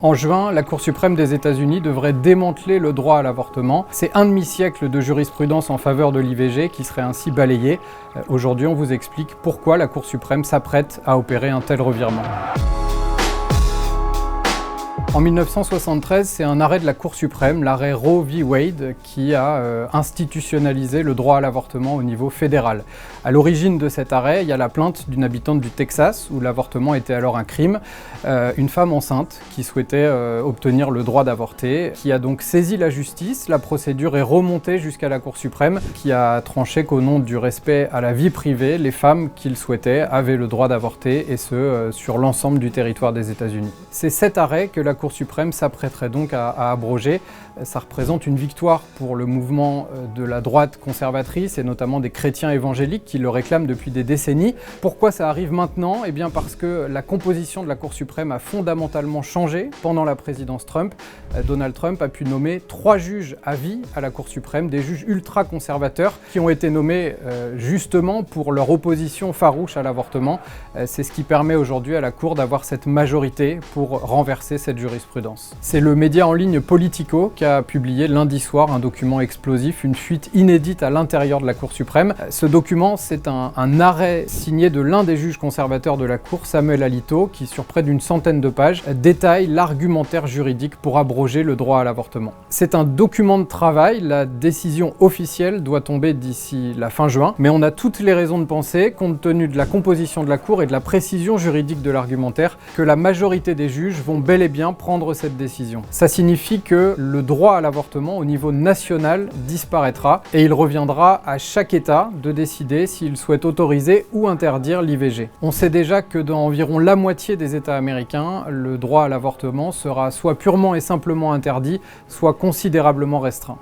En juin, la Cour suprême des États-Unis devrait démanteler le droit à l'avortement. C'est un demi-siècle de jurisprudence en faveur de l'IVG qui serait ainsi balayé. Aujourd'hui, on vous explique pourquoi la Cour suprême s'apprête à opérer un tel revirement. En 1973, c'est un arrêt de la Cour suprême, l'arrêt Roe v. Wade, qui a institutionnalisé le droit à l'avortement au niveau fédéral. À l'origine de cet arrêt, il y a la plainte d'une habitante du Texas, où l'avortement était alors un crime, une femme enceinte qui souhaitait obtenir le droit d'avorter, qui a donc saisi la justice. La procédure est remontée jusqu'à la Cour suprême, qui a tranché qu'au nom du respect à la vie privée, les femmes qui le souhaitaient avaient le droit d'avorter, et ce, sur l'ensemble du territoire des États-Unis. C'est cet arrêt que la Cour suprême s'apprêterait donc à abroger. Ça représente une victoire pour le mouvement de la droite conservatrice et notamment des chrétiens évangéliques qui le réclament depuis des décennies. Pourquoi ça arrive maintenant? Eh bien parce que la composition de la Cour suprême a fondamentalement changé pendant la présidence Trump. Donald Trump a pu nommer 3 juges à vie à la Cour suprême, des juges ultra-conservateurs qui ont été nommés justement pour leur opposition farouche à l'avortement. C'est ce qui permet aujourd'hui à la Cour d'avoir cette majorité pour renverser cette jurisprudence. C'est le média en ligne Politico qui a publié lundi soir un document explosif, une fuite inédite à l'intérieur de la Cour suprême. Ce document, c'est un arrêt signé de l'un des juges conservateurs de la Cour, Samuel Alito, qui sur près d'une centaine de pages détaille l'argumentaire juridique pour abroger le droit à l'avortement. C'est un document de travail, la décision officielle doit tomber d'ici la fin juin, mais on a toutes les raisons de penser, compte tenu de la composition de la Cour et de la précision juridique de l'argumentaire, que la majorité des juges vont bel et bien prendre cette décision. Ça signifie que le droit à l'avortement au niveau national disparaîtra et il reviendra à chaque État de décider s'il souhaite autoriser ou interdire l'IVG. On sait déjà que dans environ la moitié des États américains, le droit à l'avortement sera soit purement et simplement interdit, soit considérablement restreint.